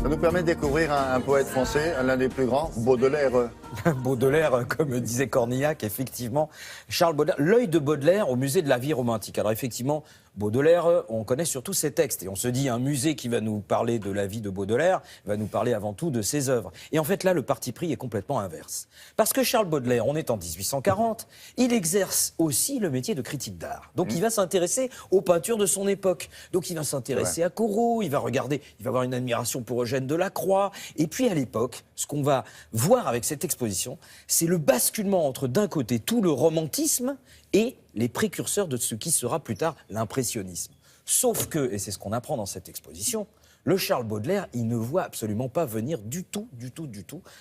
Ça nous permet de découvrir un poète français, l'un des plus grands, Baudelaire. Baudelaire, comme disait Cornillac, effectivement. Charles Baudelaire, l'œil de Baudelaire au musée de la vie romantique. Alors effectivement, Baudelaire, on connaît surtout ses textes. Et on se dit, un musée qui va nous parler de la vie de Baudelaire va nous parler avant tout de ses œuvres. Et en fait, là, le parti pris est complètement inverse. Parce que Charles Baudelaire, on est en 1840, il exerce aussi le métier de critique d'art. Donc il va s'intéresser aux peintures de son époque. Donc il va s'intéresser à Corot, il va regarder, il va avoir une admiration pour Eugène Delacroix. Et puis à l'époque, ce qu'on va voir avec cette exposition, c'est le basculement entre d'un côté tout le romantisme et les précurseurs de ce qui sera plus tard l'impressionnisme. Sauf que, et c'est ce qu'on apprend dans cette exposition, le Charles Baudelaire, il ne voit absolument pas venir du tout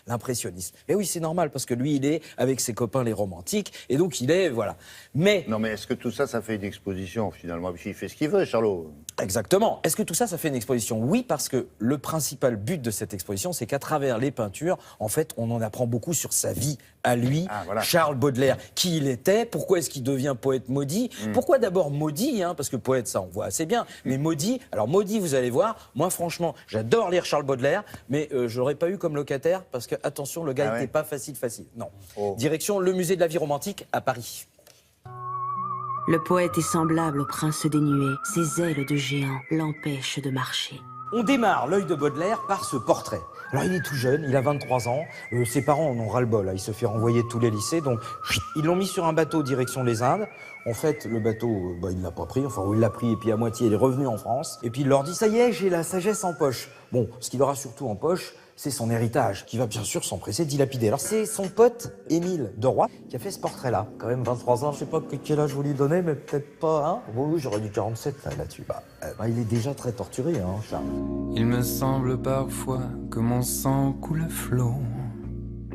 l'impressionnisme. Et oui, c'est normal, parce que lui, il est avec ses copains les romantiques, et donc il est, voilà. Mais... Non, mais est-ce que tout ça, ça fait une exposition, finalement? Parce qu'il fait ce qu'il veut, Charlot. Exactement. Est-ce que tout ça, ça fait une exposition? Oui, parce que le principal but de cette exposition, c'est qu'à travers les peintures, en fait, on en apprend beaucoup sur sa vie à lui, voilà. Charles Baudelaire, qui il était, pourquoi est-ce qu'il devient poète maudit, pourquoi d'abord maudit, parce que poète, ça, on voit assez bien, mais maudit, alors maudit, vous allez voir, moi, franchement, j'adore lire Charles Baudelaire, mais je l'aurais pas eu comme locataire, parce que, attention, le gars n'était pas facile. Non. Direction le musée de la vie romantique à Paris. Le poète est semblable au prince des nuées. Ses ailes de géant l'empêchent de marcher. On démarre l'œil de Baudelaire par ce portrait. Alors il est tout jeune, il a 23 ans, ses parents en ont ras-le-bol, il se fait renvoyer de tous les lycées, donc ils l'ont mis sur un bateau direction les Indes. En fait, le bateau, il l'a pas pris, enfin il l'a pris et puis à moitié il est revenu en France. Et puis il leur dit, ça y est, j'ai la sagesse en poche. Bon, ce qu'il aura surtout en poche, c'est son héritage, qui va bien sûr s'empresser de dilapider. Alors c'est son pote, Émile de Roy, qui a fait ce portrait-là. Quand même 23 ans, je sais pas quel âge vous lui donnez, mais peut-être pas, hein. Oui, j'aurais dit 47 là-dessus. Il est déjà très torturé, Charles. Il me semble parfois que mon sang coule à flot.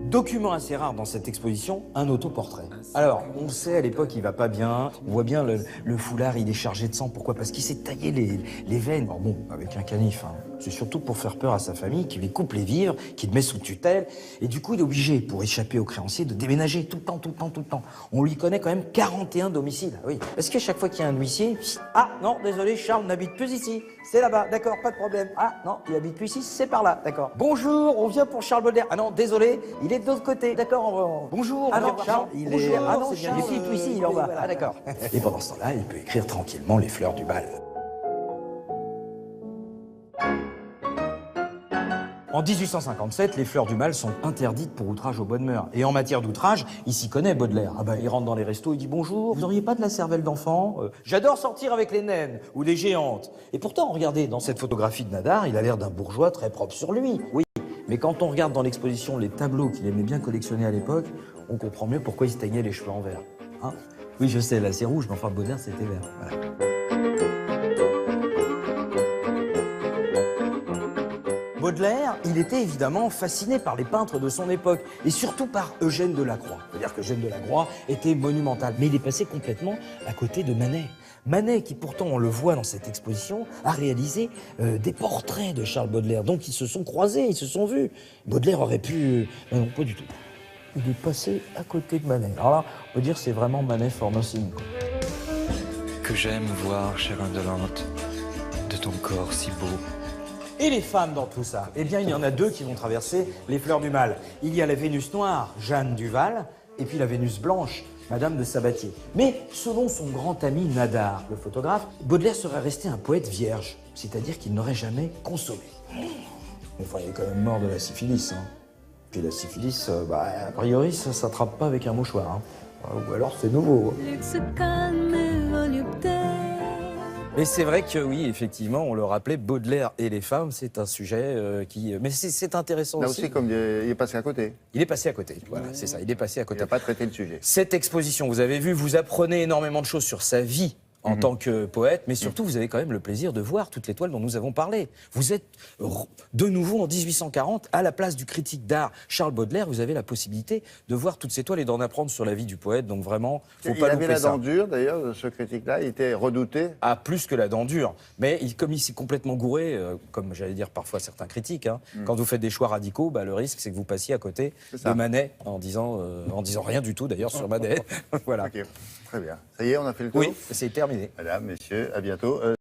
Document assez rare dans cette exposition, un autoportrait. Alors, on sait, à l'époque, il va pas bien. On voit bien le foulard, il est chargé de sang. Pourquoi? Parce qu'il s'est taillé les veines. Alors bon, avec un canif, C'est surtout pour faire peur à sa famille, qui lui coupe les vivres, qui le met sous tutelle. Et du coup, il est obligé, pour échapper aux créanciers, de déménager tout le temps. On lui connaît quand même 41 domiciles. Oui. Parce qu'à chaque fois qu'il y a un huissier, ah non, désolé, Charles n'habite plus ici. C'est là-bas, d'accord, pas de problème. Ah non, il habite plus ici, c'est par là, d'accord. Bonjour, on vient pour Charles Baudelaire. Ah non, désolé, il est de l'autre côté, d'accord. Bonjour, on vient voir Charles. Il est... Ah non, il est plus ici, il est en bas. Ah d'accord. Et pendant ce temps-là, il peut écrire tranquillement les fleurs du mal. En 1857, les fleurs du mal sont interdites pour outrage aux bonnes mœurs. Et en matière d'outrage, il s'y connaît, Baudelaire. Il rentre dans les restos, il dit « Bonjour, vous n'auriez pas de la cervelle d'enfant J'adore sortir avec les naines ou les géantes. » Et pourtant, regardez, dans cette photographie de Nadar, il a l'air d'un bourgeois très propre sur lui. Oui, mais quand on regarde dans l'exposition les tableaux qu'il aimait bien collectionner à l'époque, on comprend mieux pourquoi il se teignait les cheveux en vert. Oui, je sais, là c'est rouge, mais enfin, Baudelaire, c'était vert. Voilà. Baudelaire, il était évidemment fasciné par les peintres de son époque, et surtout par Eugène Delacroix. C'est-à-dire qu'Eugène Delacroix était monumental, mais il est passé complètement à côté de Manet. Manet, qui pourtant, on le voit dans cette exposition, a réalisé des portraits de Charles Baudelaire. Donc ils se sont croisés, ils se sont vus. Baudelaire aurait pu... non, pas du tout. Il est passé à côté de Manet. Alors là, on peut dire que c'est vraiment Manet Fornossine. Que j'aime voir, chère indolente, de ton corps si beau. Et les femmes dans tout ça? Eh bien, il y en a deux qui vont traverser les fleurs du mal. Il y a la Vénus noire, Jeanne Duval, et puis la Vénus blanche, Madame de Sabatier. Mais selon son grand ami Nadar, le photographe, Baudelaire serait resté un poète vierge, c'est-à-dire qu'il n'aurait jamais consommé. Enfin, il est quand même mort de la syphilis. Puis la syphilis, a priori, ça s'attrape pas avec un mouchoir. Ou alors c'est nouveau. Et c'est vrai que oui, effectivement, on le rappelait, Baudelaire et les femmes, c'est un sujet qui... Mais c'est intéressant Là aussi. comme il est passé à côté. Il est passé à côté, voilà, c'est ça, il est passé à côté. Il n'a pas traité le sujet. Cette exposition, vous avez vu, vous apprenez énormément de choses sur sa vie en tant que poète, mais surtout, vous avez quand même le plaisir de voir toutes les toiles dont nous avons parlé. Vous êtes de nouveau en 1840, à la place du critique d'art Charles Baudelaire, vous avez la possibilité de voir toutes ces toiles et d'en apprendre sur la vie du poète, donc vraiment, faut pas louper ça. Il avait la dent dure, d'ailleurs, ce critique-là, il était redouté. Ah, plus que la dent dure. Mais comme il s'est complètement gouré, comme j'allais dire parfois certains critiques, quand vous faites des choix radicaux, le risque, c'est que vous passiez à côté de Manet, en disant rien du tout, d'ailleurs, sur Manet. Voilà. Okay. Très bien. Ça y est, on a fait le tour. Oui, c'est terminé. Madame, messieurs, à bientôt.